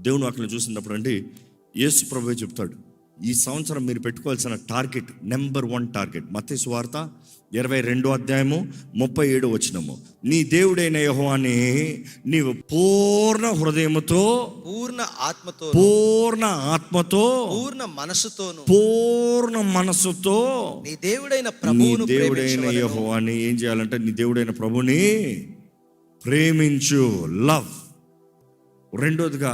దేవుని వాక్యం చూసినప్పుడు అండి యేసు ప్రభువే చెప్తాడు, ఈ సంవత్సరం మీరు పెట్టుకోవాల్సిన టార్గెట్, నెంబర్ 1 టార్గెట్, మత్తయి సువార్త 22:37 నీ దేవుడైన యెహోవాని నీవు పూర్ణ హృదయముతో, పూర్ణ ఆత్మతో, పూర్ణ మనసుతో నీ దేవుడైన యెహోవాని ఏం చేయాలంటే నీ దేవుడైన ప్రభుని ప్రేమించు. లవ్. రెండోదిగా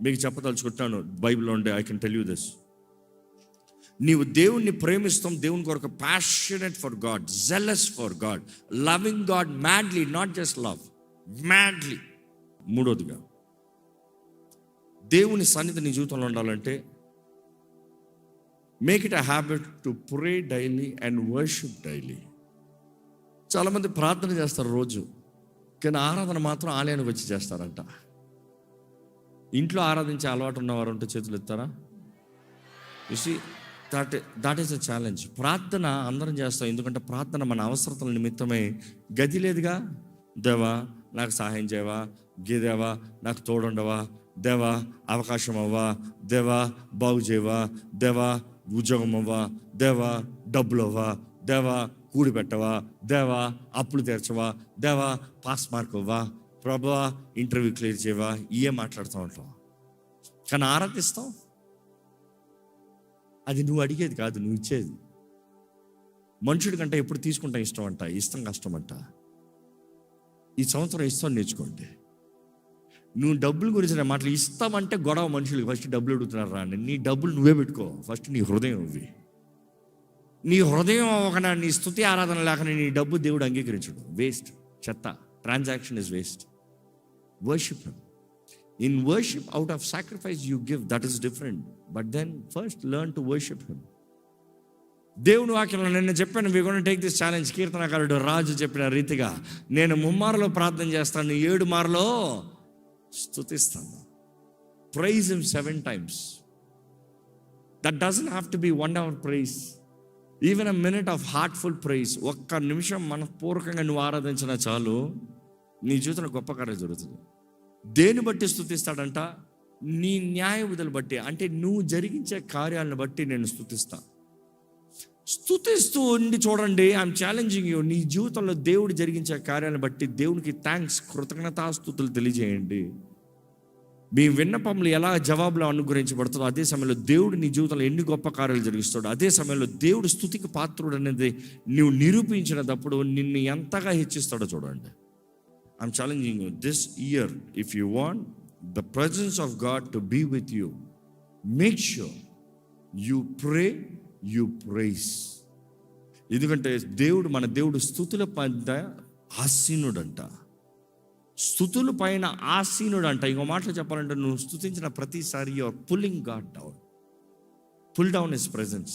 మీకు చెప్పదలుచుకుంటాను, బైబిల్లో ఉండే I can tell you this. నీవు దేవుణ్ణి ప్రేమిస్తాం, దేవుని కొరకు passionate for God, jealous for God, loving God madly, not just love, madly. మూడోదిగా దేవుని సన్నిధి నీ జీవితంలో ఉండాలంటే make it a habit to pray daily and worship daily. చాలామంది ప్రార్థన చేస్తారు రోజు, కానీ ఆరాధన మాత్రం ఆలయానికి వచ్చి చేస్తారంట. ఇంట్లో ఆరాధించే అలవాటు ఉన్నవారు ఉంటే చేతులు ఎత్తారా? చూసి దట్ ఈస్ అ ఛాలెంజ్. ప్రార్థన అందరం చేస్తాం, ఎందుకంటే ప్రార్థన మన అవసరతల నిమిత్తమే. గది లేదుగా, దేవా నాకు సహాయం చేయవా, దేవా నాకు తోడుండవా, దేవా అవకాశం అవ్వా, దేవా బాగు చేయవా, దేవా ఉద్యోగం అవ్వా, దేవా డబ్బులు అవ్వా, దేవా కూడి పెట్టవా, దేవా అప్పులు తీర్చవా, దేవా పాస్ మార్క్ అవ్వా, ప్రభువా ఇంటర్వ్యూ క్లియర్ చేయవా, ఇవే మాట్లాడుతూ ఉంటాం. కానీ ఆరాధిస్తాం, అది నువ్వు అడిగేది కాదు, నువ్వు ఇచ్చేది. మనుషుడి కంటే ఎప్పుడు తీసుకుంటా ఇష్టం అంట, ఇష్టం కష్టం అంట. ఈ సంవత్సరం ఇష్టం నేర్చుకోండి. నువ్వు డబ్బుల గురించి మాటలు ఇస్తామంటే గొడవ మనుషులకి. ఫస్ట్ డబ్బులు అడుగుతున్నారు రా, నీ డబ్బులు నువ్వే పెట్టుకో. ఫస్ట్ నీ హృదయం ఇవి. నీ హృదయం ఒకనా, నీ స్తుతి ఆరాధన లేకనే నీ డబ్బు దేవుడు అంగీకరించడు. వేస్ట్, చెత్త. Transaction is waste. Worship him. In worship, out of sacrifice you give, that is different. But then first learn to worship him. దేవుని వాక్యంలో నేను చెప్పాను, we going to take this challenge. కీర్తనకారుడు రాజు చెప్పిన రీతిగా నేను 3 మార్లు ప్రార్థన చేస్తాను, 7 మార్లు స్తుతిస్తాను. Praise him 7 times. That doesn't have to be 1 hour praise. Even a minute of heartful praise. ఒక్క నిమిషం మనపూర్వకంగా నువ్వు ఆరాధించినా చాలు, నీ జీవితంలో గొప్ప కార్యం జరుగుతుంది. దేని బట్టి స్తుతిస్తాడంట? నీ న్యాయ విధులు బట్టి, అంటే నువ్వు జరిగించే కార్యాలను బట్టి నేను స్తుతిస్తా. స్తుతిస్తూ ఉండి చూడండి, ఐఎమ్ ఛాలెంజింగ్ యూ. నీ జీవితంలో దేవుడు జరిగించే కార్యాలను బట్టి దేవునికి థ్యాంక్స్, కృతజ్ఞతాస్తుతులు తెలియజేయండి. మీ విన్నపములు ఎలా జవాబులు అనుగ్రహించబడుతుందో, అదే సమయంలో దేవుడు నీ జీవితంలో ఎన్ని గొప్ప కార్యాలు జరిగిస్తాడు. అదే సమయంలో దేవుడు స్తుతికి పాత్రుడు అనేది నువ్వు నిరూపించినప్పుడు నిన్ను ఎంతగా హెచ్చిస్తాడో చూడండి. I'm challenging you this year, if you want the presence of God to be with you, make sure you pray, you praise. ఎందుకంటే మన దేవుడు స్తుతుల పైన ఆసీనుడంట. స్తుతుల పైన ఆసీనుడంట. ఇంకో మాటలో చెప్పాలంటే, నువ్వు స్తుతించిన ప్రతిసారి you are pulling God down. Pull down his presence.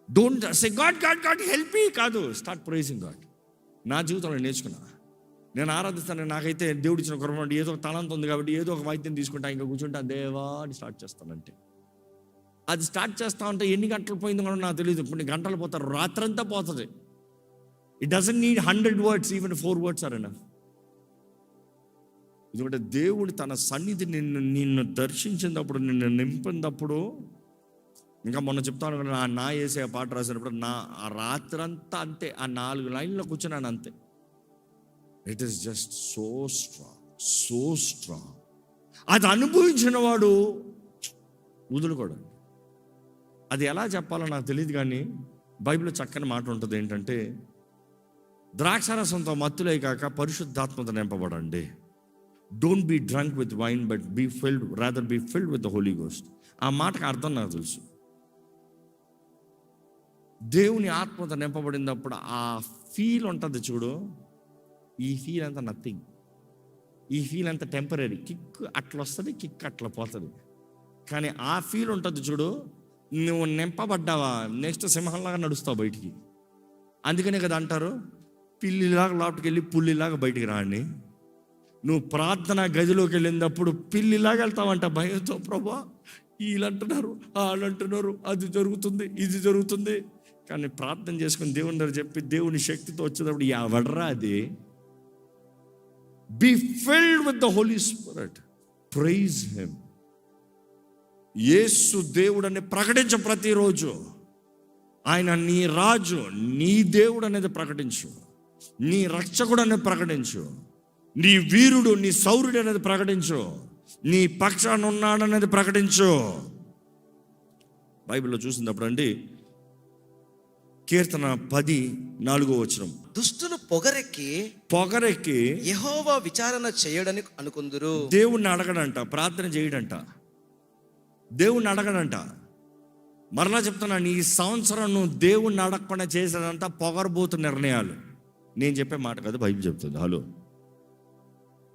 Don't say God God God help me, కాదు, స్టార్ట్ ప్రైజింగ్ గాడ్. నా జీవితంలో నేర్చుకున్నా, నేను ఆరాధిస్తాను. నాకైతే దేవుడు ఇచ్చిన కృప, ఏదో ఒక తలంత ఉంది కాబట్టి ఏదో ఒక వాయిద్యం తీసుకుంటా, ఇంకా కూర్చుంటా, దేవా అని స్టార్ట్ చేస్తానంటే. అది స్టార్ట్ చేస్తా ఉంటే ఎన్ని గంటలు పోయిందో కూడా నాకు తెలియదు. కొన్ని గంటలు పోతారు, రాత్రంతా పోతుంది. It doesn't need 100 words, even 4 words are enough. ఎందుకంటే దేవుడు తన సన్నిధి నిన్ను దర్శించినప్పుడు, నిన్ను నింపినప్పుడు, ఇంకా మొన్న చెప్తాను కదా, నా యేసయ్య పాట రాసినప్పుడు ఆ రాత్రంతా అంతే, ఆ 4 లైన్లో కూర్చున్నాను అంతే. It is just so strong. అది అనుభవించిన వాడు వదులుకోడు. అది ఎలా చెప్పాలో నాకు తెలియదు, కానీ బైబిల్లో చక్కని మాట ఉంటుంది ఏంటంటే, ద్రాక్షారసంతో మత్తులై కాక పరిశుద్ధాత్మతో నింపబడండి. Don't be drunk with wine but be filled, rather be filled with the Holy Ghost. ఆ మాటకు అర్థం నాకు తెలుసు. దేవుని ఆత్మతో నింపబడినప్పుడు ఆ ఫీల్ ఉంటుంది చూడు, ఈ ఫీల్ అంతా నథింగ్. ఈ ఫీల్ అంతా టెంపరీ. కిక్ అట్లా వస్తుంది, కిక్ అట్లా పోతుంది. కానీ ఆ ఫీల్ ఉంటుంది చూడు, నువ్వు నింపబడ్డావా, నెక్స్ట్ సింహంలాగా నడుస్తావు బయటికి. అందుకనే కదా అంటారు, పిల్లిలాగా లోపలికి వెళ్ళి పుల్లిలాగా బయటికి రాండి. నువ్వు ప్రార్థన గదిలోకి వెళ్ళినప్పుడు పిల్లిలాగా వెళ్తావంట భయంతో. ప్రభువా వీళ్ళంటున్నారు, వాళ్ళంటున్నారు, అది జరుగుతుంది, ఇది జరుగుతుంది. కానీ ప్రార్థన చేసుకుని దేవుని దగ్గర చెప్పి దేవుని శక్తితో వచ్చేటప్పుడు ఎవడరా అది? Be filled with the Holy Spirit. Praise him. Yesu దేవుడని ప్రకటించు ప్రతిరోజు. ఆయన నీ రాజు, నీ దేవుడు అనేది ప్రకటించు. నీ రక్షకుడు అనేది ప్రకటించు. నీ వీరుడు, నీ సౌరుడు అనేది ప్రకటించు. నీ పక్షాన ఉన్నాడనేది ప్రకటించు. బైబిల్లో చూసినప్పుడు అండి, కీర్తన 10:4 దుష్టులు పొగరెక్కి యెహోవా విచారణ చేయడని అనుకుందురు. దేవుణ్ణి అడగడంట, ప్రార్థన చేయడంట, దేవుణ్ణి అడగడంట. మరలా చెప్తున్నాను, ఈ సంవత్సరం నువ్వు దేవుణ్ణి అడగకుండా చేసేదంతా పొగరబోతు నిర్ణయాలు. నేను చెప్పే మాట కాదు, బైబిల్ చెప్తుంది. హలో,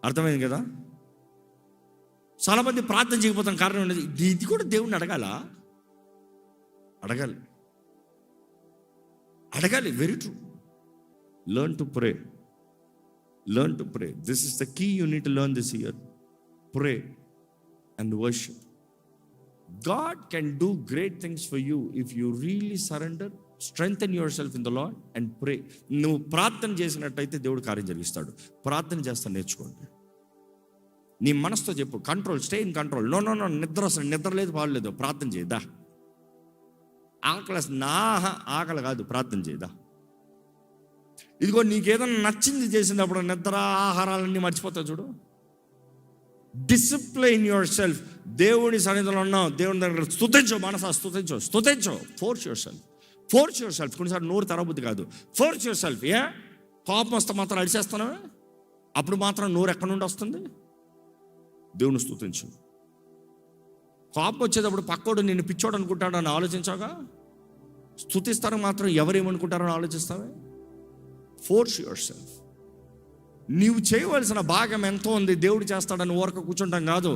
అర్థమైంది కదా? చాలా మంది ప్రార్థన చేయకపోతాం, కారణం ఉండేది ఇది కూడా దేవుణ్ణి అడగాలి. Very true. Learn to pray. This is the key you need to learn this year. Pray and worship. God can do great things for you if you really surrender, strengthen yourself in the Lord and pray. నువ్వు ప్రార్థన చేసినట్టయితే దేవుడు కార్యం జరిగిస్తాడు. ప్రార్థన చేస్తా నేర్చుకోండి. నీ మనసుతో చెప్పు, control, stay in control. No, నిద్ర లేదు, పాడలేదు, ప్రార్థన చేయదా. ఆకలి కాదు, ప్రార్థన చేయదా. ఇదిగో నీకేదైనా నచ్చింది చేసినప్పుడు నిద్ర ఆహారాలన్నీ మర్చిపోతావు చూడు. Discipline yourself. దేవుని సన్నిధిలో ఉన్నావు, దేవుని దగ్గర స్తుతించు, మనసా స్తుతించు. Force yourself. కొన్నిసార్లు నోరు తెరబుద్ది కాదు. Force yourself. కోపం వస్తే మాత్రం అడిచేస్తున్నావే, అప్పుడు మాత్రం నోరు ఎక్కడి నుండి వస్తుంది? దేవుని స్తుతించు. కోపం వచ్చేటప్పుడు పక్కోడు నిన్ను పిచ్చోడు అనుకుంటాడు అని ఆలోచించాగా, స్తుతిస్తాను మాత్రం ఎవరేమనుకుంటారని ఆలోచిస్తావే. Force yourself. నీవు చేయవలసిన భాగం ఎంతో ఉంది, దేవుడు చేస్తాడని ఊరక కూర్చుంటాం కాదు.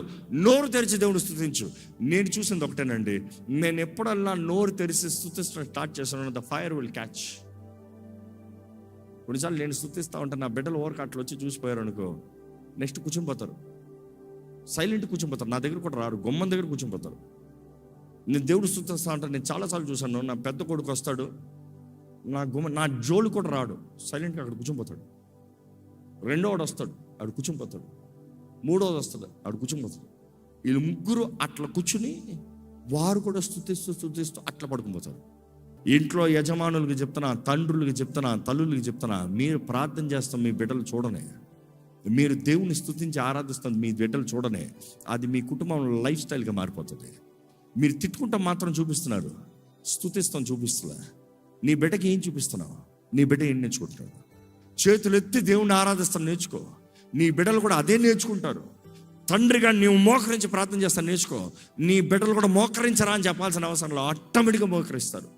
నోరు తెరిచి దేవుడు స్తుతించు. నేను చూసింది ఒకటేనండి, నేను ఎప్పుడల్లా నోరు తెరిచి స్తుతించడం స్టార్ట్ చేస్తాను, ద ఫైర్ విల్ క్యాచ్. కొన్నిసార్లు నేను స్తుతిస్తూ ఉంటాను, నా బిడ్డలు ఊరక అట్లా వచ్చి చూసిపోయారు అనుకో, నెక్స్ట్ కూర్చునిపోతారు, సైలెంట్ కూర్చునిపోతారు. నా దగ్గర కూడా రారు, గుమ్మం దగ్గర కూర్చునిపోతారు. నేను దేవుడు స్తుతిస్తా ఉంటాను. నేను చాలాసార్లు చూశాను, నా పెద్ద కొడుకు వస్తాడు, నా జోలు కూడా రాడు, సైలెంట్గా అక్కడ కూర్చునిపోతాడు. రెండోవాడు వస్తాడు, ఆడు కూర్చునిపోతాడు. మూడోది వస్తాడు, ఆడు కూర్చునిపోతాడు. వీళ్ళు ముగ్గురు అట్లా కూర్చుని వారు కూడా స్తుతిస్తూ అట్లా పడుకునిపోతారు. ఇంట్లో యజమానులకి చెప్తున్నా, తండ్రులకి చెప్తున్నా, తల్లులకి చెప్తున్నా, మీరు ప్రార్థన చేస్తాం మీ బిడ్డలు చూడనే, మీరు దేవుని స్తుతించి ఆరాధిస్తాం మీ బిడ్డలు చూడనే, అది మీ కుటుంబంలో లైఫ్ స్టైల్గా మారిపోతుంది. మీరు తిట్టుకుంటాం మాత్రం చూపిస్తున్నారు, స్తుతిస్తాం చూపిస్తున్నా. నీ బిడ్డకి ఏం చూపిస్తున్నావు? నీ బిడ్డ ఏం నేర్చుకుంటున్నాడు? చేతులు ఎత్తి దేవుణ్ణి ఆరాధిస్తాను నేర్చుకో. నీ బిడ్డలు కూడా అదే నేర్చుకుంటారు. తండ్రిగా నీవు మోకరించి ప్రార్థన చేస్తాను నేర్చుకో. నీ బిడ్డలు కూడా మోకరించరా అని చెప్పాల్సిన అవసరంలో ఆటోమేటిక్గా మోకరిస్తారు.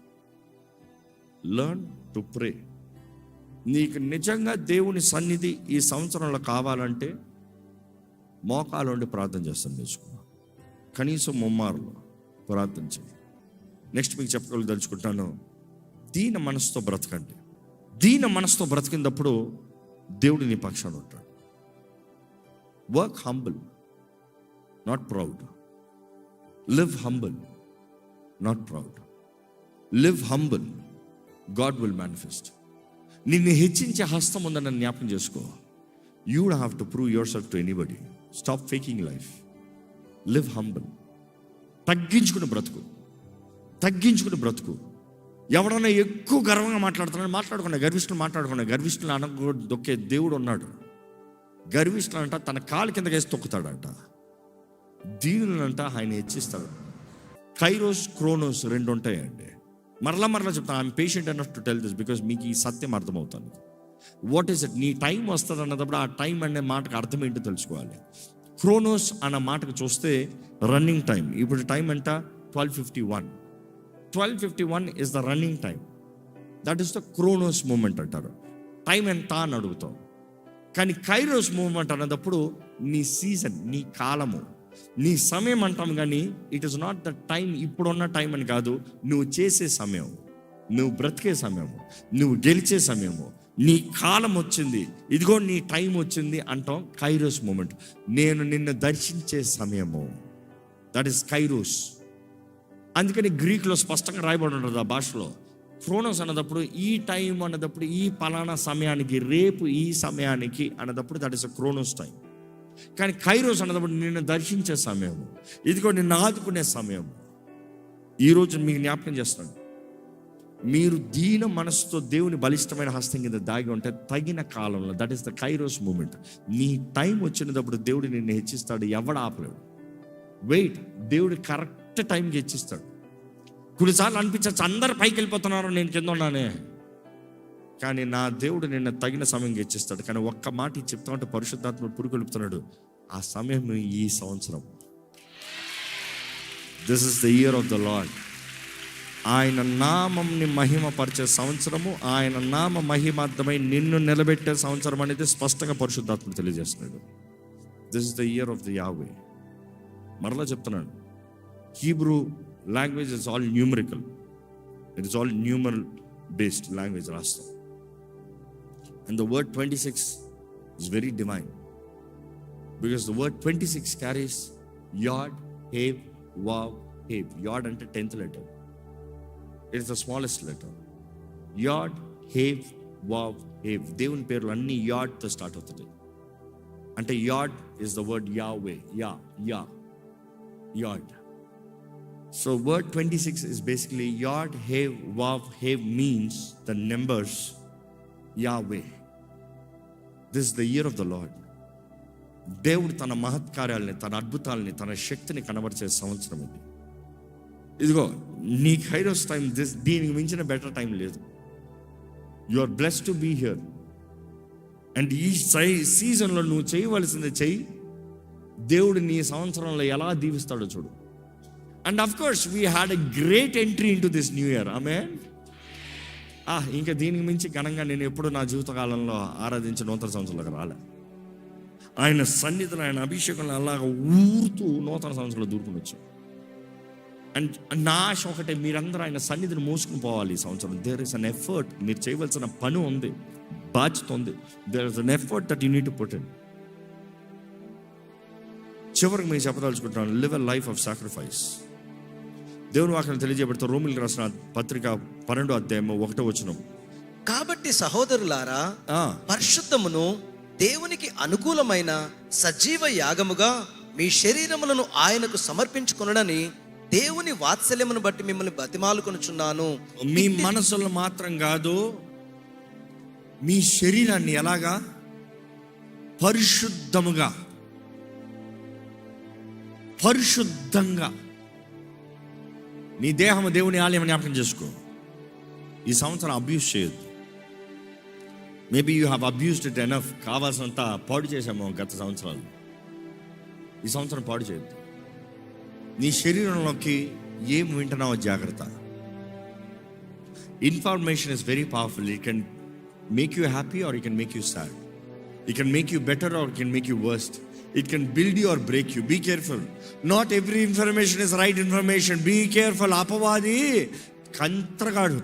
లెర్న్ టు ప్రే. నీకు నిజంగా దేవుని సన్నిధి ఈ సంవత్సరంలో కావాలంటే మోకాలు ఉండి ప్రార్థన చేస్తాను నేర్చుకో. కనీసం ముమ్మారులో ప్రార్థన చేయి. నెక్స్ట్ మీకు చెప్పగలుగుదలుచుకుంటాను, దీన మనసుతో బ్రతకండి. దీన మనసుతో బ్రతికినప్పుడు దేవుడు నీ పక్షాన ఉంటాడు. Work humble, not proud. Live humble, not proud. Live humble, God will manifest. నిన్ను హెచ్చించే హస్తం ఉందని జ్ఞాపకం చేసుకో. You would have to prove yourself to anybody. Stop faking life. Live humble. తగ్గించుకుని బ్రతుకు. ఎవడన్నా ఎక్కువ గర్వంగా మాట్లాడుకున్నా గర్విష్ఠులు అనకూడదు. దొక్కే దేవుడు ఉన్నాడు. గర్విష్ఠులు అంట తన కాలు కిందకి వేసి తొక్కుతాడంట. దీనులంట ఆయన హెచ్చిస్తాడు. కైరోస్, క్రోనోస్ 2 ఉంటాయండి. మరలా చెప్తాను, I'm patient enough to tell this because మీకు ఈ సత్యం అర్థమవుతాను. What is it? నీ టైం వస్తుంది అన్నప్పుడు ఆ టైం అనే మాటకు అర్థం ఏంటో తెలుసుకోవాలి. క్రోనోస్ అన్న మాటకు చూస్తే రన్నింగ్ టైం. ఇప్పుడు టైం అంట 12:51 is the running time. That is the Chronos movement అంటారు. టైం ఎంత అని అడుగుతాం. కానీ కైరోస్ మూమెంట్ అన్నప్పుడు నీ సీజన్, నీ కాలము, నీ సమయం అంటాం. కానీ it is not the time, ఇప్పుడున్న టైం అని కాదు. నువ్వు చేసే సమయం, నువ్వు బ్రతికే సమయము, నువ్వు గెలిచే సమయము, నీ కాలం వచ్చింది, ఇదిగో నీ టైం వచ్చింది అంటాం. Kairos moment. నేను నిన్ను దర్శించే సమయము, దట్ ఈస్ కైరోస్. అందుకని గ్రీక్లో స్పష్టంగా రాయబడి ఉంటుంది ఆ భాషలో. క్రోనోస్ అన్నదప్పుడు ఈ టైం అన్నదప్పుడు ఈ పలానా సమయానికి, రేపు ఈ సమయానికి అన్నదప్పుడు that is a chronos time. కానీ కైరోస్ అన్నప్పుడు నిన్ను దర్శించే సమయం, ఇదిగో నిన్ను ఆదుకునే సమయం. ఈరోజు మీకు జ్ఞాపకం చేస్తాను, మీరు దీన మనసుతో దేవుని బలిష్టమైన హస్తం కింద దాగి ఉంటే తగిన కాలంలో, that is the kairos moment, నీ టైం వచ్చినప్పుడు దేవుడు నిన్ను హెచ్చిస్తాడు. ఎవడు ఆపలేడు. వెయిట్, దేవుడు కరెక్ట్ టైంకి హెచ్చిస్తాడు. కొన్నిసార్లు అనిపించచ్చు అందరు పైకి వెళ్ళిపోతున్నారు, నేను కింద ఉన్నానే, కానీ నా దేవుడు నిన్న తగిన సమయంకి హెచ్చిస్తాడు. కానీ ఒక్క మాట చెప్తా ఉంటే పరిశుద్ధాత్మ పురుగొలుపుతున్నాడు, ఆ సమయం ఈ సంవత్సరం. This is the year of the lord. ఆయన నామంని మహిమపరిచే సంవత్సరము, ఆయన నామ మహిమార్థమై నిన్ను నిలబెట్టే సంవత్సరం అనేది స్పష్టంగా పరిశుద్ధాత్మ తెలియజేస్తున్నాడు. This is the year of the Yahweh. మరలా చెప్తున్నాను, Hebrew language is all numerical. It is all numeral based language రాస్తాం. And the word 26 is very divine, because the word 26 carries yod, he, vav, he. Yod అంటే 10th letter. It is the smallest letter. Yod, he, vav, he. దేవుని పేర్లు అన్ని యాడ్తో start అవుతుంది. అంటే yod is the word Yahweh. Yod. So word 26 is basically Yod, Hev, Vav, Hev means the numbers Yahweh. This is the year of the Lord. దేవుడు తన మహత్కార్యాలని, తన అద్భుతాలని, తన శక్తిని కనబరిచే సంవత్సరం ఇది. ఇదిగో నీ కైరోస్ టైం, దీనికి మించిన బెటర్ టైం లేదు. You are blessed to be here. And ఈ సీజన్లో నువ్వు చేయవలసింది చెయ్యి. దేవుడు నీ సంవత్సరంలో ఎలా దీవిస్తాడో చూడు. And of course we had a great entry in to this new year. Amen. ఇంకా దీనికి మించి ఘనంగా నేను ఎప్పుడు నా జీవితకాలంలో ఆరాధించిన నూతన సంవత్సరంలోకి రాలే. ఆయన సన్నిధిలో, ఆయన అభిషేకంలో అలాగ ఊరుతూ నూతన సంవత్సరంలో దూరుకుని వచ్చాం. అండ్ నా ఆశ ఒకటే, మీరందరూ ఆయన సన్నిధిని మోసుకుని పోవాలి ఈ సంవత్సరం. There is an effort. మీరు చేయవలసిన పని ఉంది, బాధ్యత ఉంది. There is an effort that you need to put in. చివరికి మీరు చెప్పదలుచుకుంటున్నాను, live a life of sacrifice. దేవుని వాక్యం తెలియజేయబడితే రోమిలికి రాసిన పత్రిక 12వ అధ్యాయం 1వ వచనం. కాబట్టి సహోదరులారా, పరిశుద్ధమును దేవునికి అనుకూలమైన సజీవ యాగముగా మీ శరీరములను ఆయనకు సమర్పించుకొనుడని దేవుని వాత్సల్యమును బట్టి మిమ్మల్ని బతిమాలుకొనుచున్నాను. మీ మనసులో మాత్రం కాదు, మీ శరీరాన్ని ఎలాగా? పరిశుద్ధంగా నీ దేహము దేవుని ఆలయం జ్ఞాపకం చేసుకో. ఈ సంవత్సరం అబ్యూస్ చేయొద్దు. Maybe you have abused it enough. కావాల్సినంత పాడు చేసాము గత సంవత్సరాలు. ఈ సంవత్సరం పాడు చేయొద్దు. నీ శరీరంలోకి ఏం వింటున్నావో జాగ్రత్త. Information is very powerful. It can make you happy or it can make you sad. It can make you better or it can make you worst. It can build you or break you. Be careful. Not every information is right information. Be careful. అపవాది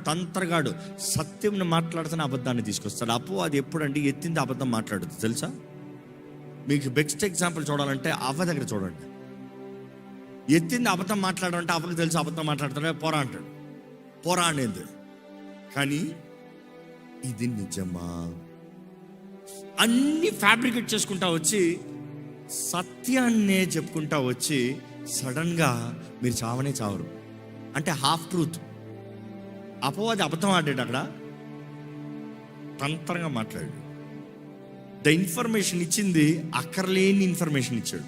తంత్రగాడు సత్యంని మాట్లాడుతున్న అబద్ధాన్ని తీసుకొస్తాడు. అపవాది ఎప్పుడంటే ఎత్తింది అబద్ధం మాట్లాడుతుంది తెలుసా? మీకు బెస్ట్ ఎగ్జాంపుల్ చూడాలంటే అవ్వ దగ్గర చూడండి. ఎత్తింది అబద్ధం మాట్లాడాలంటే అవ్వకి తెలుసు అబద్ధం మాట్లాడుతాడే, పోరా అంటాడు. పోరా అనేది. కానీ ఇది నిజమా? అన్ని ఫ్యాబ్రికేట్ చేసుకుంటా వచ్చి సత్యాన్నే చెప్పుకుంటా వచ్చి సడన్గా మీరు చావనే చావరు. అంటే హాఫ్ ట్రూత్. అపవాది అబద్ధం ఆడాడు, అక్కడ తంత్రంగా మాట్లాడాడు. ద ఇన్ఫర్మేషన్ ఇచ్చింది అక్కర్లేని ఇన్ఫర్మేషన్ ఇచ్చాడు.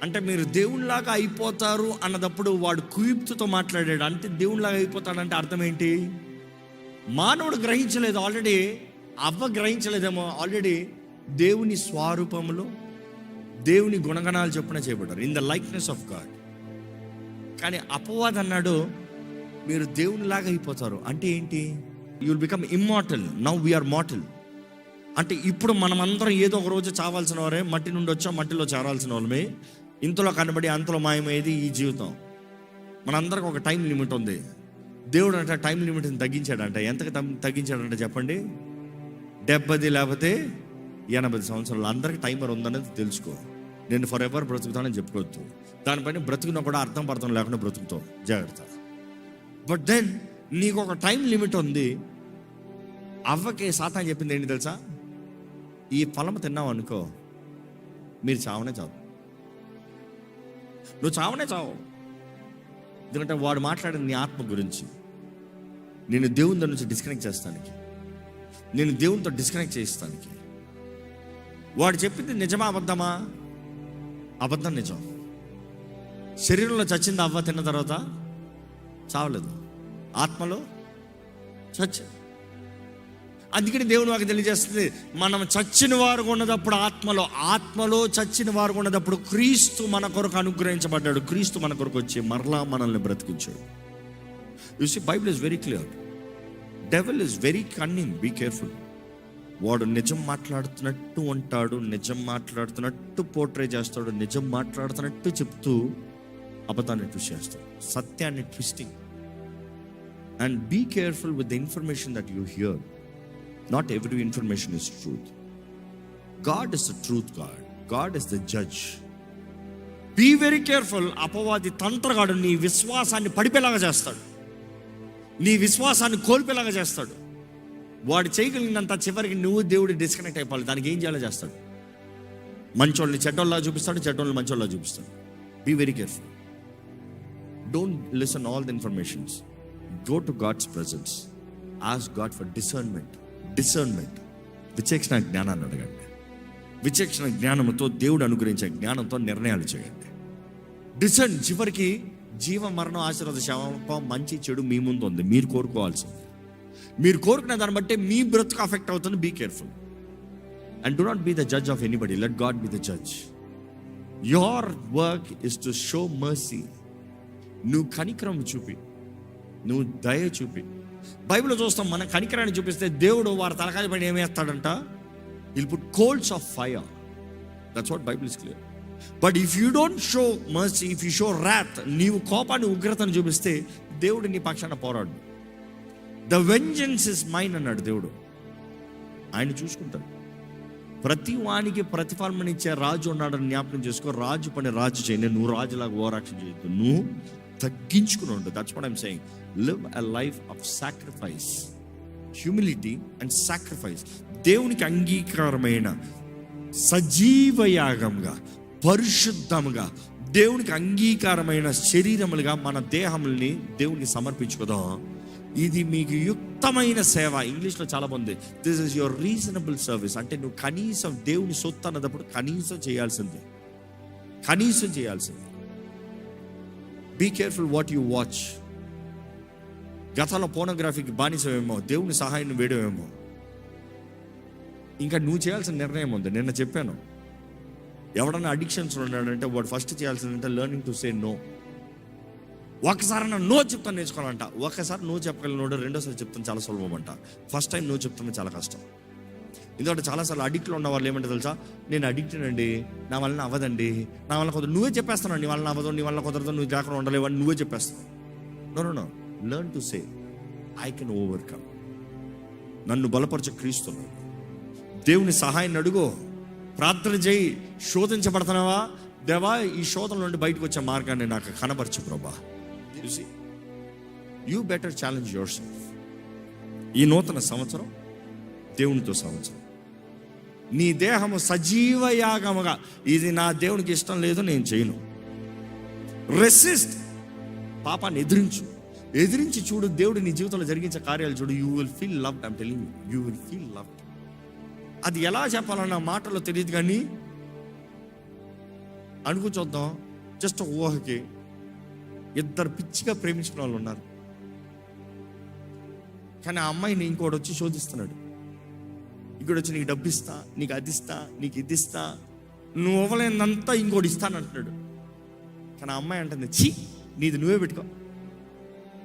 అంటే మీరు దేవునిలాగా అయిపోతారు అన్నదప్పుడు వాడు కుయుక్తితో మాట్లాడాడు. అంటే దేవునిలాగా అయిపోతాడంటే అర్థం ఏంటి? మానవుడు గ్రహించలేదు ఆల్రెడీ, అవ్వ గ్రహించలేదేమో ఆల్రెడీ. దేవుని స్వరూపంలో దేవుని గుణగణాలు చొప్పున చేయబడ్డారు, in the likeness of God. కానీ అపవాది అన్నాడు మీరు దేవునిలాగా అయిపోతారు. అంటే ఏంటి? You will become immortal. Now we are mortal. అంటే ఇప్పుడు మనమందరం ఏదో ఒక రోజు చావాల్సిన వారే, మట్టి నుండి వచ్చాం, మట్టిలో చేరాల్సిన వాళ్ళమే. ఇంతలో కనబడి అంతలో మాయమయ్యేది ఈ జీవితం. మనందరికి ఒక టైం లిమిట్ ఉంది. దేవుడు అంటే టైం లిమిట్ని తగ్గించాడంట. ఎంతకు తగ్గించాడంటే చెప్పండి? 70 లేకపోతే 80 సంవత్సరాలు. అందరికి టైమర్ ఉందనేది తెలుసుకో. నేను ఫర్ ఎవర్ బ్రతుకుతానని చెప్పుకోవద్దు. దానిపైన బ్రతుకున్నా కూడా అర్థం పర్థం లేకుండా బ్రతుకుతావు, జాగ్రత్త. బట్ దెన్ నీకు ఒక టైం లిమిట్ ఉంది. అవ్వకి సాతాను చెప్పింది ఏంటి తెలుసా? ఈ ఫలం తిన్నావు అనుకో మీరు చావనే చావు. నువ్వు చావనే చావు. ఎందుకంటే వాడు మాట్లాడిన నీ ఆత్మ గురించి. నేను దేవుని దగ్గర నుంచి డిస్కనెక్ట్ చేస్తానికి, నేను దేవునితో డిస్కనెక్ట్ చేయిస్తానికి. వాడు చెప్పింది నిజమా అబద్ధమా? అబద్ధం నిజం. శరీరంలో చచ్చింది అవ్వ తిన్న తర్వాత చావలేదు, ఆత్మలో చచ్చ. అందుకని దేవుని వాకి తెలియజేస్తుంది, మనం చచ్చిన వారు ఉన్నదప్పుడు ఆత్మలో చచ్చిన వారు ఉన్నదప్పుడు క్రీస్తు మన కొరకు అనుగ్రహించబడ్డాడు. క్రీస్తు మన కొరకు వచ్చి మరలా మనల్ని బ్రతికించాడు. You see, Bible is very clear. Devil is very cunning, be careful. వాడు నిజం మాట్లాడుతున్నట్టు ఉంటాడు, నిజం మాట్లాడుతున్నట్టు పోర్ట్రే చేస్తాడు, నిజం మాట్లాడుతున్నట్టు చెప్తూ అబద్ధాన్ని ట్విస్ట్ చేస్తాడు, సత్యాన్ని twisting. And be careful with the information that you hear. Not every information is truth. God is the truth God. God is the judge. Be very careful. అపవాది తంత్రగాడు నీ విశ్వాసాన్ని పడిపోయేలాగా చేస్తాడు, నీ విశ్వాసాన్ని కోల్పోయేలాగా చేస్తాడు. వాడు చేయగలిగినంత చివరికి నువ్వు దేవుడు డిస్కనెక్ట్ అయిపోవాలి. దానికి ఏం చేయాలో చేస్తాడు. మంచోళ్ళని చెడ్డోళ్ళలా చూపిస్తాడు, చెడ్డోళ్ళని మంచోళ్ళలా చూపిస్తాడు. Be very careful. Don't listen all the informations. Go to God's presence. Ask God for discernment. విచక్షణ జ్ఞానాన్ని అడగండి. విచక్షణ జ్ఞానంతో, దేవుడు అనుగ్రహించే జ్ఞానంతో నిర్ణయాలు చేయండి. డిసర్న్. చివరికి జీవ మరణం, ఆశీర్వాద శాపం, మంచి చెడు మీ ముందు ఉంది. మీరు కోరుకోవాల్సింది. మీరు కోరుకునే దాన్ని బట్టి మీ బ్రతుకు అఫెక్ట్ అవుతుంది. Be careful and do not be the judge of anybody. Let God be the judge. Your work is to show mercy. నువ్వు కనికరం చూపి, నువ్వు దయ చూపి. బైబిల్లో చూస్తాం, మన కనికరాన్ని చూపిస్తే దేవుడు వారి తలకాయ పైన ఏమేస్తాడంట? Will put coals of fire. That's what Bible is clear. But if you don't show mercy, if you show wrath, నీవు కోపాన్ని, ఉగ్రతను చూపిస్తే దేవుడు నీ పక్షాన పోరాడు. ద వెంజెన్స్ ఇస్ మైన్ అన్నాడు దేవుడు. ఆయన చూసుకుంటాడు. ప్రతి వానికి ప్రతిఫలం ఇచ్చే రాజు ఉన్నాడని జ్ఞాపకం చేసుకో. రాజు పని రాజు చేయని. నువ్వు రాజులాగా ఓవరాక్షన్ చేయొద్దు, నువ్వు తగ్గించుకుని ఉండు. That's what I'm saying. Live a life of sacrifice, humility and sacrifice. దేవునికి అంగీకారమైన సజీవ యాగంగా, పరిశుద్ధముగా, దేవునికి అంగీకారమైన శరీరములుగా మన దేహముల్ని దేవునికి సమర్పించుకుందాం. ఇది మీకు యుక్తమైన సేవ. ఇంగ్లీష్లో చాలా బాగుంది. This is your reasonable service. అంటే నువ్వు కనీసం దేవుని సొత్తు అన్నప్పుడు కనీసం చేయాల్సిందే. Be careful what you watch. గతంలో పోనోగ్రఫీకి బానిసమేమో, దేవుని సహాయాన్ని వేయడమేమో. ఇంకా నువ్వు చేయాల్సిన నిర్ణయం ఉంది. నిన్న చెప్పాను, ఎవడన్నా అడిక్షన్స్ ఉన్నాడంటే వాడు ఫస్ట్ చేయాల్సిందంటే లెర్నింగ్ టు సే నో. ఒకసారి నో చెప్తాను నేర్చుకోవాలంట. ఒకసారి నో చెప్పగలిగినోడు రెండోసారి చెప్తాను చాలా సులభం అంట. ఫస్ట్ టైం నో చెప్తాను చాలా కష్టం. ఎందుకంటే చాలాసార్లు అడిక్ట్లో ఉన్న వాళ్ళు ఏమంటే తెలుసా, నేను అడిక్టెడ్ అండి, నా వలన అవ్వదండి, నా వల్ల కుదరదు. నువ్వే చెప్పేస్తాను, నీ వలన అవ్వదు, నీ వల్ల కుదరదు, నువ్వు జాగ్రత్త ఉండలేవు అని నువ్వే చెప్పేస్తావు. No. Learn to say I can overcome. నన్ను బలపరచే క్రీస్తున్నాను. దేవుని సహాయాన్ని అడుగు, ప్రార్థన చేయి. శోధించబడుతున్నావా? దేవా, ఈ శోధన నుండి బయటకు వచ్చే మార్గాన్ని నాకు కనపరచు ప్రభా. You better challenge your self. ఈ నూతన సంవత్సరం దేవునితో సంవత్సరం. నీ దేహము సజీవ యాగముగా, ఇది నా దేవునికి ఇష్టం లేదు, నేను చేయను. రెసిస్ట్. పాపాన్ని ఎదిరించి చూడు. దేవుడు నీ జీవితంలో జరిగించే కార్యాలు చూడు. You will feel loved. I'm telling you will feel loved. అది ఎలా చెప్పాలన్న మాటలో తెలియదు కానీ అనుకుంచొద్దాం. జస్ట్ ఒక ఊహకి, ఇద్దరు పిచ్చిగా ప్రేమించిన వాళ్ళు ఉన్నారు. కానీ ఆ అమ్మాయిని ఇంకోటి వచ్చి శోధిస్తున్నాడు. ఇక్కడ వచ్చి నీకు డబ్బు ఇస్తా, నీకు అది ఇస్తా, నీకు ఇది ఇస్తా, నువ్వు ఇవ్వలేనంతా ఇంకోటి ఇస్తానంటున్నాడు. కానీ ఆ అమ్మాయి అంటుంది, ఛీ, నీది నువ్వే పెట్టుకో,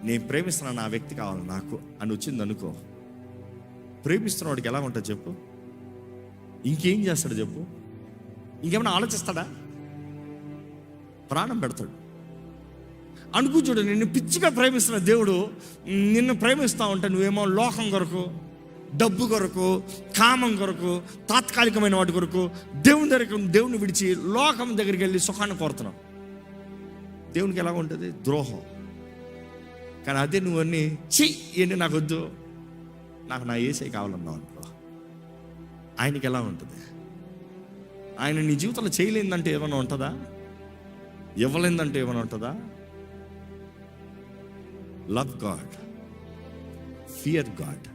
నేను ప్రేమిస్తున్నాను, ఆ వ్యక్తి కావాలి నాకు అని వచ్చింది అనుకో. ప్రేమిస్తున్న వాడికి ఎలా ఉంటుంది చెప్పు? ఇంకేం చేస్తాడు చెప్పు? ఇంకేమైనా ఆలోచిస్తాడా? ప్రాణం పెడతాడు. అనుకుంటాడు, నిన్ను పిచ్చిగా ప్రేమిస్తున్న దేవుడు నిన్ను ప్రేమిస్తా ఉంటే నువ్వేమో లోకం కొరకు, డబ్బు కొరకు, కామం కొరకు, తాత్కాలికమైన వాటి కొరకు దేవుని విడిచి లోకం దగ్గరికి వెళ్ళి సుఖాన్ని కోరుతున్నావు. దేవునికి ఎలా ఉంటుంది? ద్రోహం. కానీ అదే నువ్వన్నీ ఏంటి నాకు వద్దు, నాకు నా యేసయ్య కావాలన్నావు అనుకో, ఆయనకి ఎలా ఉంటుంది? ఆయన నీ జీవితంలో చేయలేదంటే ఏమైనా ఉంటుందా? ఇవ్వలేదంటే ఏమైనా ఉంటుందా? Love God, fear God.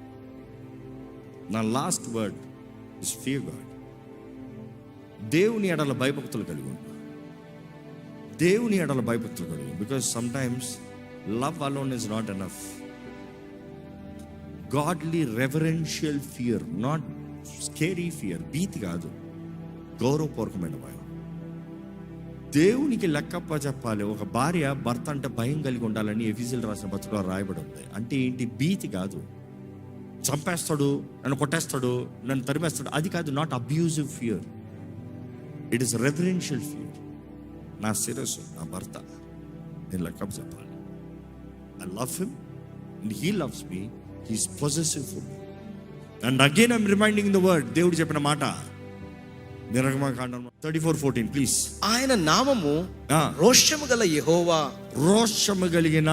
నా last word is fear God. దేవుని ఎడల భయభక్తులు కలిగి ఉంటా. దేవుని ఎడల భయభక్తులు కలిగి, because sometimes love alone is not enough. Godly reverential fear, not scary fear. భీతి కాదు, గౌరవపూర్వకమైన భయం. దేవునికి లెక్కప్ప చెప్పాలి. ఒక భార్య భర్త అంటే భయం కలిగి ఉండాలని ఎఫెసీయులకు రాసిన పత్రికలో రాయబడి ఉంది. అంటే ఏంటి? భీతి కాదు. చంపేస్తాడు, నన్ను కొట్టేస్తాడు, నన్ను తరిమేస్తాడు, అది కాదు. Not abusive fear, it is reverential fear. నా శిరస్సు నా భర్త, నేను లెక్కప్ప చెప్పాలి. I love him and he loves me. He is possessive for me. And again I'm reminding the word. దేవుడు చెప్పిన మాట నిర్గమకాండం 34:14 ప్లీజ్. ఆయన నామము రోషము గల యెహోవా. రోషము కలిగిన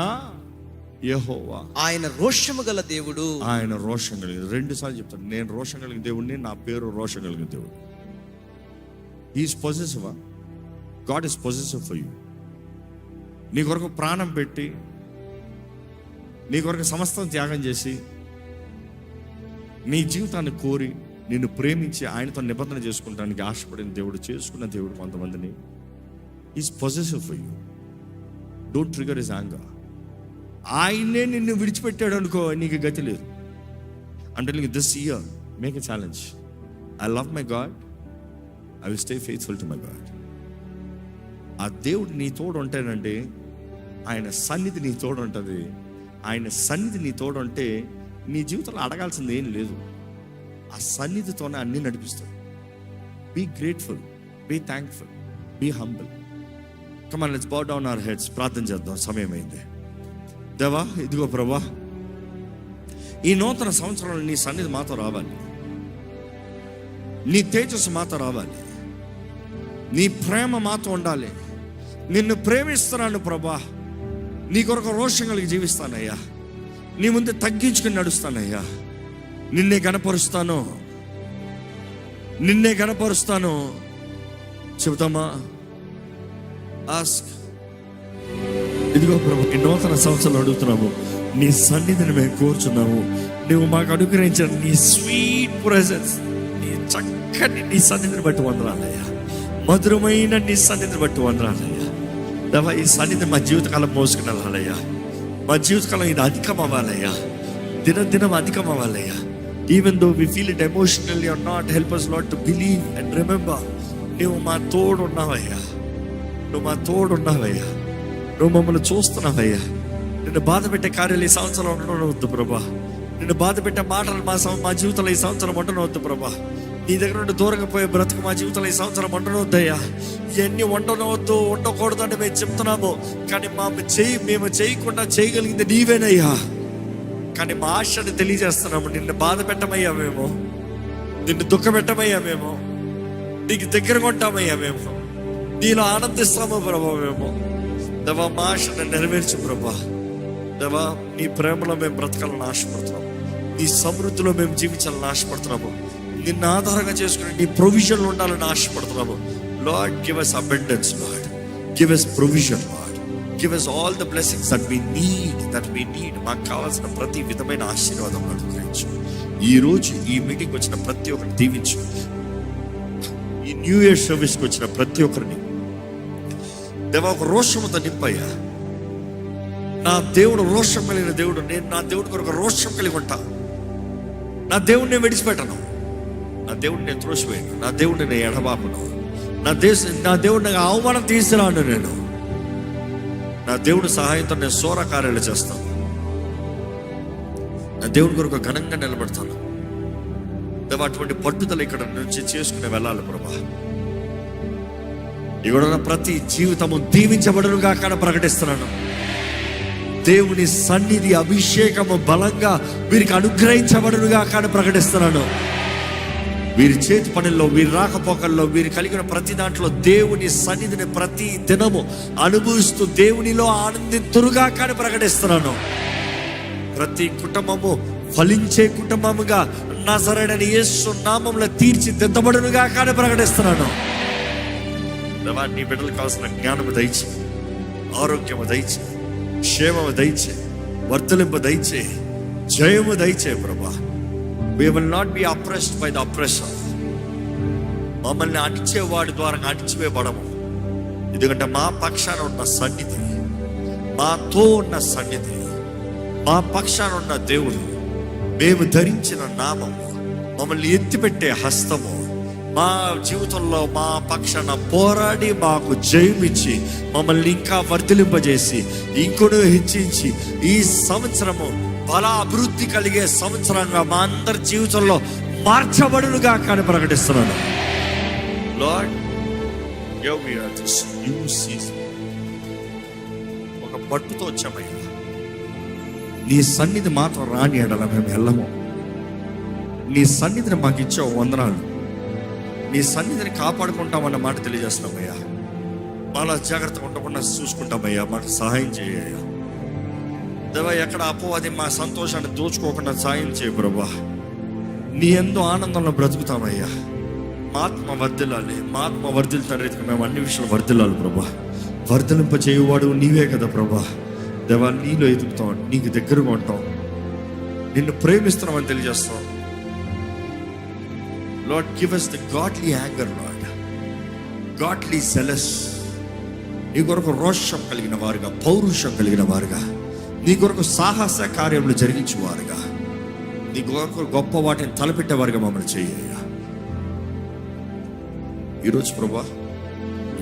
యెహోవా. ఆయన రోషము గల దేవుడు. ఆయన రోషం కలిగిన. 2 సార్లు చెప్తాడు, నేను రోషం కలిగిన దేవుడిని, నా పేరు రోషం కలిగిన దేవుడు. Is possessive. God is possessive for you. నీ కొరకు ప్రాణం పెట్టి, నీ కొరకు సమస్తం త్యాగం చేసి, నీ జీవితాన్ని కోరి, నిన్ను ప్రేమించి ఆయనతో నిబంధన చేసుకుంటానికి ఆశపడిన దేవుడు, చేసుకున్న దేవుడు కొంతమందిని. Is possessive for you. Don't trigger his anger. ఆయనే నిన్ను విడిచిపెట్టాడు అనుకో, నీకు గతి లేదు. అంటే this year make a challenge. I love my God, I will stay faithful to my God. ఆ దేవుడు నీ తోడు ఉంటానంటే, ఆయన సన్నిధి నీ తోడు ఉంటుంది. ఆయన సన్నిధి నీ తోడు ఉంటే నీ జీవితంలో అడగాల్సింది ఏం లేదు. ఆ సన్నిధితోనే అన్నీ నడిపిస్తాడు. Be grateful, be thankful, be humble. Come on, let's bow down our heads. ప్రార్థన చేద్దాం, సమయం అయింది. దేవా, ఇదిగో ప్రభా, ఈ నూతన సంవత్సరంలో నీ సన్నిధి మాతో రావాలి. నీ తేజస్సు మాతో రావాలి. నీ ప్రేమ మాతో ఉండాలి. నిన్ను ప్రేమిస్తున్నాను ప్రభా. నీ కొరకు రోషం కలిగి జీవిస్తానయ్యా. నీ ముందు తగ్గించుకుని నడుస్తానయ్యా. నిన్నే గణపరుస్తాను, నిన్నే గణపరుస్తాను. చెబుతామా? ఆస్క్. ఇదిగో ప్రభు, ఈ నూతన సంవత్సరాలు అడుగుతున్నాము. నీ సన్నిధిని మేము కోరుచున్నాము. నువ్వు మాకు అనుగ్రహించిన నీ స్వీట్ ప్రెజెన్స్, నీ చక్కని నీ సన్నిధిని బట్టి వందనాలయ్యా. మధురమైన నీ సన్నిధిని బట్టి వందనాలయ్యా. దేవా, ఈ సన్నిధి మా జీవితకాలం మోసుకుని వెళ్ళాలయ్యా. మా జీవితకాలం ఇది అధికం అవ్వాలయ్యా. దినం అధికం అవ్వాలయ్యా. Even though we feel it emotionally or not, help us Lord to believe and remember, నువ్వు మా తోడు ఉన్నావయ్యా. నువ్వు మా తోడు ఉన్నావయ్యా. నువ్వు మమ్మల్ని చూస్తున్నావయ్యా. నిన్ను బాధ పెట్టే కార్యాలు ఈ సంవత్సరం ఉండనవద్దు ప్రభా. నిన్ను బాధ పెట్టే మాటలు మా జీవితంలో ఈ సంవత్సరం ఉండనవద్దు ప్రభా. నీ దగ్గర నుండి దూరంగా పోయే బ్రతుకు మా జీవితంలో ఈ సంవత్సరం ఉండనవద్దయ్యా. ఇవన్నీ ఉండనవద్దు, ఉండకూడదు అని మేము చెప్తున్నాము. కానీ మేము చేయకుండా చేయగలిగింది నీవేనయ్యా. కానీ మా ఆశని తెలియజేస్తున్నాము. నిన్ను బాధ పెట్టమయ్యా మేము, నిన్ను దుఃఖ పెట్టమయ్యా మేము, నీకు దగ్గరగా ఉంటామయ్యా మేము, నీలో ఆనందిస్తాము ప్రభా మేము. దేవా, మా ఆశను నెరవేర్చు ప్రభా. దేవా, నీ ప్రేమలో మేము బ్రతకాలని ఆశపడుతున్నాము. నీ సమృద్ధిలో మేము జీవించాలని ఆశపడుతున్నాము. నిన్ను ఆధారంగా చేసుకుని నీ ప్రొవిజన్లు ఉండాలని ఆశపడుతున్నాము. Lord, give us abundance, Lord. Give us provision, Lord. Give us all the blessings that we need. మాకు కావాల్సిన ప్రతి విధమైన ఆశీర్వాదం అనుగ్రహించు. ఈరోజు ఈ మీటింగ్ వచ్చిన ప్రతి ఒక్కరిని దీవించు. ఈ న్యూ ఇయర్ సర్వీస్కి వచ్చిన ప్రతి ఒక్కరిని దేవా ఒక రోషముతో నింపయ్యా. నా దేవుడు రోషం కలిగిన దేవుడు. నేను నా దేవుడికి ఒక రోషం కలిగి ఉంటా. నా దేవుడిని నేను విడిచిపెట్టను. నా దేవుడిని నేను త్రోసివేయను. నా దేవుడిని నేను ఎడబాపును. నా దేవుడిని అవమానం తీసుకురాను. నేను నా దేవుడి సహాయంతో నేను సోర కార్యాలు చేస్తాను. నా దేవుడి కొరకు ఘనంగా నిలబడతాను. దేవా, అటువంటి పట్టుదల ఇక్కడ నుంచి చేసుకుని వెళ్ళాలి ప్రభా. ఇక్కడ ప్రతి జీవితము దీవించబడునుగా కాడ ప్రకటిస్తున్నాను. దేవుని సన్నిధి అభిషేకము బలంగా వీరికి అనుగ్రహించబడునుగా కాడ ప్రకటిస్తున్నాను. వీరి చేతి పనుల్లో, వీరి రాకపోకల్లో, వీరు కలిగిన ప్రతి దాంట్లో దేవుని సన్నిధిని ప్రతి దినము అనుభవిస్తూ దేవునిలో ఆనందితురుగా కానీ ప్రకటిస్తున్నాను. ప్రతి కుటుంబము ఫలించే కుటుంబముగా నజరేయుడైన యేసు నామములో తీర్చిదిద్దబడునుగా కానీ ప్రకటిస్తున్నాను. దేవా నీ బిడ్డలకు కావాల్సిన జ్ఞానము దయచే, ఆరోగ్యము దయచే, క్షేమము దయచే, వర్ధలింపు దయచే, జయము దయచే ప్రభా. We will not be oppressed by the oppressor. మమ్మల్ని అణిచేవాడి ద్వారా అణిచివేయబడము. ఎందుకంటే మా పక్షాన ఉన్న సన్నిధి, మాతో ఉన్న సన్నిధి, మా పక్షాన ఉన్న దేవుడు, మేము ధరించిన నామము, మమ్మల్ని ఎత్తిపెట్టే హస్తము, మా జీవితంలో మా పక్షాన పోరాడి మాకు జయమిచ్చి మమ్మల్ని ఇంకా వర్ధిలింపజేసి ఇంకొను హెచ్చించి ఈ సంవత్సరము బల అభివృద్ధి కలిగే సంవత్సరంగా మా అందరి జీవితంలో మార్చబడునుగా కానీ ప్రకటిస్తున్నాను. Lord, here we are this new season. ఒక పట్టుతో వచ్చామయ్యా. నీ సన్నిధి మాత్రం రాని ఎడల మేము వెళ్ళము. నీ సన్నిధిని మాకు ఇచ్చావు, వందనాలు. నీ సన్నిధిని కాపాడుకుంటామన్న మాట తెలియజేస్తున్నామయ్యా. అలా జాగ్రత్తగా ఉండకుండా చూసుకుంటామయ్యా. మాకు సహాయం చేయ్యా దేవా. ఎక్కడ అపవాది మా సంతోషాన్ని దోచుకోకుండా సాయం చేయ ప్రభా. నీ ఎంతో ఆనందంలో బ్రతుకుతామయ్యా. మా ఆత్మ వర్ధిల్లాలి, మా ఆత్మ వర్ధిల్లుతాను రీతిగా మేము అన్ని విషయాలు వర్ధిల్లాలి ప్రభా. వర్ధలింప చేయువాడు నీవే కదా ప్రభా. దేవా నీలో ఎదుగుతాం, నీకు దగ్గరగా ఉంటాం, నిన్ను ప్రేమిస్తున్నామని తెలియజేస్తాం. Lord, give us the godly anger, Lord, godly zealous. నీ కొరకు రోషం కలిగిన వారుగా, పౌరుషం కలిగిన వారుగా, నీ కొరకు సాహస కార్యములు జరిగించేవారుగా, నీ కొరకు గొప్ప వాటిని తలపెట్టేవారుగా మమ్మల్ని చేయ్యా. ఈరోజు ప్రభా,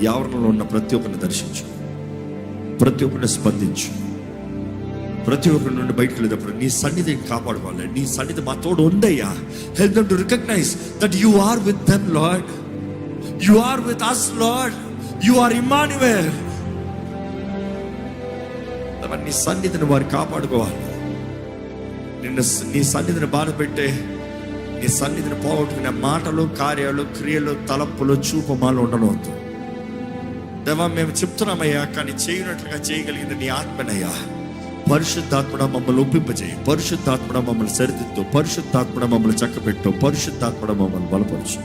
ఈ ఆవరణలో ఉన్న ప్రతి ఒక్కరిని దర్శించు, ప్రతి ఒక్కరిని స్పందించు, ప్రతి ఒక్కరి నుండి బయటకు వెళ్ళేటప్పుడు నీ సన్నిధిని కాపాడుకోవాలి. నీ సన్నిధి మా తోడు ఉందయ్యా. Help them to recognise that you are with them Lord, you are with us Lord, you are Emmanuel. నీ సన్నిధిని వారు కాపాడుకోవాలి. నీ సన్నిధిని బాధ పెట్టే, నీ సన్నిధిని పోగొట్టుకునే మాటలు, కార్యాలు, క్రియలు, తలంపులు, చూపు మాలో ఉండనవద్దు దేవా. మేము చెప్తున్నామయ్యా, కానీ చేయనట్లుగా చేయగలిగింది నీ ఆత్మనయ్యా. పరిశుద్ధాత్మడ మమ్మల్ని ఒప్పింపజేయి, పరిశుద్ధాత్మడ మమ్మల్ని సరిదిద్దు, పరిశుద్ధాత్మడ మమ్మల్ని చక్కబెట్టు, పరిశుద్ధాత్మడ మమ్మల్ని బలపరచు,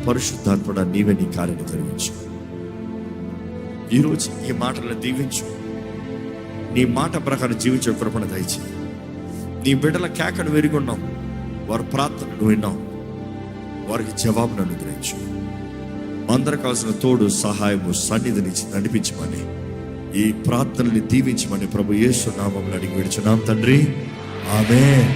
పరిశుద్ధాత్మడ నీవే నీ కార్యాన్ని జరిగించు. ఈరోజు ఈ మాటలను దీవించు, నీ మాట ప్రకారం జీవించే కృపను దయచేయి. నీ బిడ్డల కేకను వెరిగొన్నాం, వారి ప్రార్థనను విన్నాం, వారికి జవాబును అనుగ్రహించు. అందరికి కావాల్సిన తోడు, సహాయము, సన్నిధినిచ్చి నడిపించమని, ఈ ప్రార్థనని దీవించమని ప్రభు యేసు నామములో అడిగి విడుచున్నాం తండ్రి, ఆమేన్.